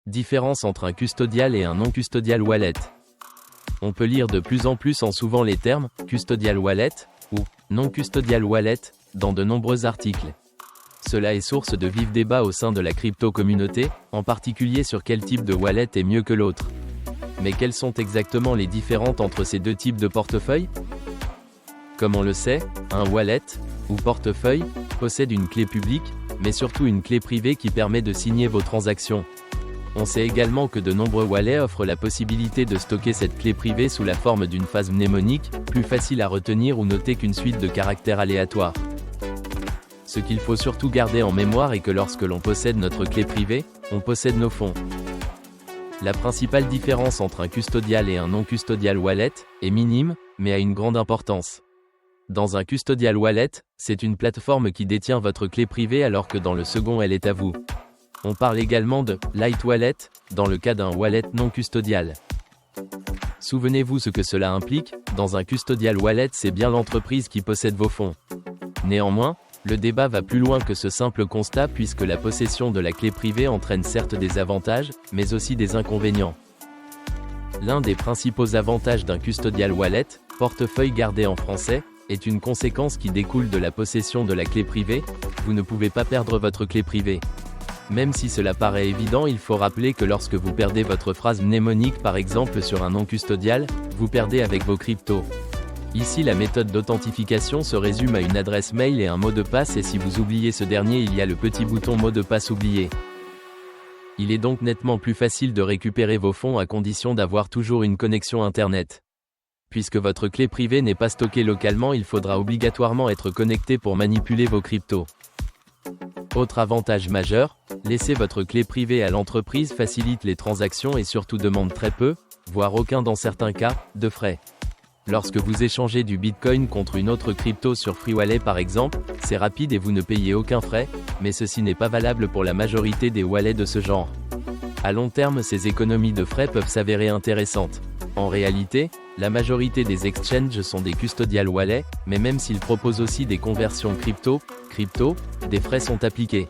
Différence entre un custodial et un non-custodial wallet. On peut lire de plus en plus en souvent les termes « custodial wallet » ou « non-custodial wallet » dans de nombreux articles. Cela est source de vifs débats au sein de la crypto-communauté, en particulier sur quel type de wallet est mieux que l'autre. Mais quelles sont exactement les différences entre ces deux types de portefeuilles? Comme on le sait, un wallet, ou portefeuille, possède une clé publique, mais surtout une clé privée qui permet de signer vos transactions. On sait également que de nombreux wallets offrent la possibilité de stocker cette clé privée sous la forme d'une phrase mnémonique, plus facile à retenir ou noter qu'une suite de caractères aléatoires. Ce qu'il faut surtout garder en mémoire est que lorsque l'on possède notre clé privée, on possède nos fonds. La principale différence entre un custodial et un non-custodial wallet est minime, mais a une grande importance. Dans un custodial wallet, c'est une plateforme qui détient votre clé privée alors que dans le second elle est à vous. On parle également de « light wallet » dans le cas d'un wallet non custodial. Souvenez-vous ce que cela implique, dans un custodial wallet c'est bien l'entreprise qui possède vos fonds. Néanmoins, le débat va plus loin que ce simple constat puisque la possession de la clé privée entraîne certes des avantages, mais aussi des inconvénients. L'un des principaux avantages d'un custodial wallet, portefeuille gardé en français, est une conséquence qui découle de la possession de la clé privée, vous ne pouvez pas perdre votre clé privée. Même si cela paraît évident, il faut rappeler que lorsque vous perdez votre phrase mnémonique par exemple sur un non-custodial, vous perdez avec vos cryptos. Ici la méthode d'authentification se résume à une adresse mail et un mot de passe et si vous oubliez ce dernier il y a le petit bouton mot de passe oublié. Il est donc nettement plus facile de récupérer vos fonds à condition d'avoir toujours une connexion internet. Puisque votre clé privée n'est pas stockée localement, il faudra obligatoirement être connecté pour manipuler vos cryptos. Autre avantage majeur, laisser votre clé privée à l'entreprise facilite les transactions et surtout demande très peu, voire aucun dans certains cas, de frais. Lorsque vous échangez du Bitcoin contre une autre crypto sur FreeWallet par exemple, c'est rapide et vous ne payez aucun frais, mais ceci n'est pas valable pour la majorité des wallets de ce genre. À long terme, ces économies de frais peuvent s'avérer intéressantes. En réalité, la majorité des exchanges sont des custodial wallets, mais même s'ils proposent aussi des conversions crypto, des frais sont appliqués.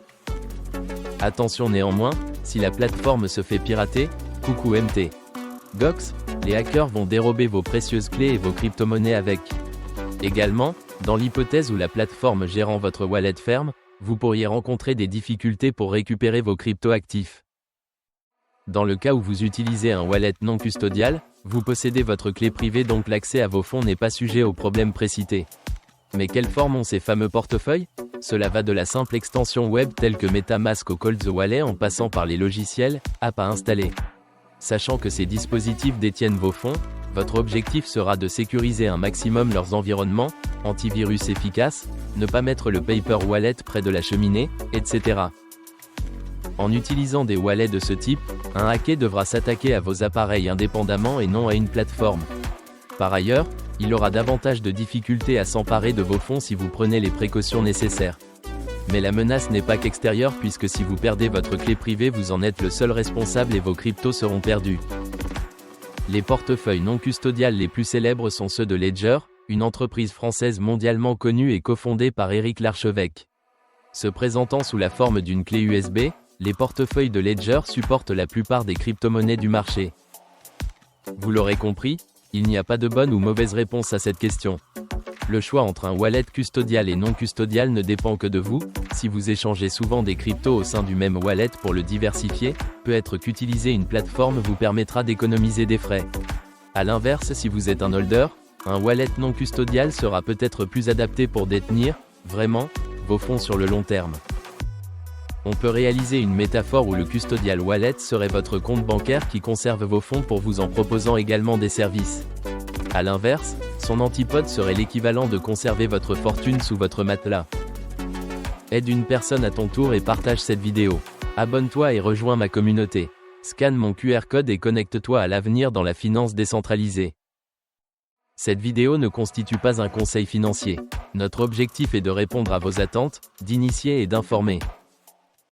Attention néanmoins, si la plateforme se fait pirater, coucou MT. Gox, les hackers vont dérober vos précieuses clés et vos crypto-monnaies avec. Également, dans l'hypothèse où la plateforme gérant votre wallet ferme, vous pourriez rencontrer des difficultés pour récupérer vos crypto-actifs. Dans le cas où vous utilisez un wallet non custodial, vous possédez votre clé privée donc l'accès à vos fonds n'est pas sujet aux problèmes précités. Mais quelle forme ont ces fameux portefeuilles? Cela va de la simple extension web telle que MetaMask au Cold Wallet en passant par les logiciels, apps à installer. Sachant que ces dispositifs détiennent vos fonds, votre objectif sera de sécuriser un maximum leurs environnements, antivirus efficace, ne pas mettre le paper wallet près de la cheminée, etc. En utilisant des wallets de ce type, un hacker devra s'attaquer à vos appareils indépendamment et non à une plateforme. Par ailleurs, il aura davantage de difficultés à s'emparer de vos fonds si vous prenez les précautions nécessaires. Mais la menace n'est pas qu'extérieure puisque si vous perdez votre clé privée vous en êtes le seul responsable et vos cryptos seront perdus. Les portefeuilles non custodiales les plus célèbres sont ceux de Ledger, une entreprise française mondialement connue et cofondée par Éric Larchevêque. Se présentant sous la forme d'une clé USB, les portefeuilles de Ledger supportent la plupart des crypto-monnaies du marché. Vous l'aurez compris, il n'y a pas de bonne ou mauvaise réponse à cette question. Le choix entre un wallet custodial et non custodial ne dépend que de vous. Si vous échangez souvent des cryptos au sein du même wallet pour le diversifier, peut-être qu'utiliser une plateforme vous permettra d'économiser des frais. A l'inverse, si vous êtes un holder, un wallet non custodial sera peut-être plus adapté pour détenir, vraiment, vos fonds sur le long terme. On peut réaliser une métaphore où le custodial wallet serait votre compte bancaire qui conserve vos fonds pour vous en proposant également des services. A l'inverse, son antipode serait l'équivalent de conserver votre fortune sous votre matelas. Aide une personne à ton tour et partage cette vidéo. Abonne-toi et rejoins ma communauté. Scanne mon QR code et connecte-toi à l'avenir dans la finance décentralisée. Cette vidéo ne constitue pas un conseil financier. Notre objectif est de répondre à vos attentes, d'initier et d'informer.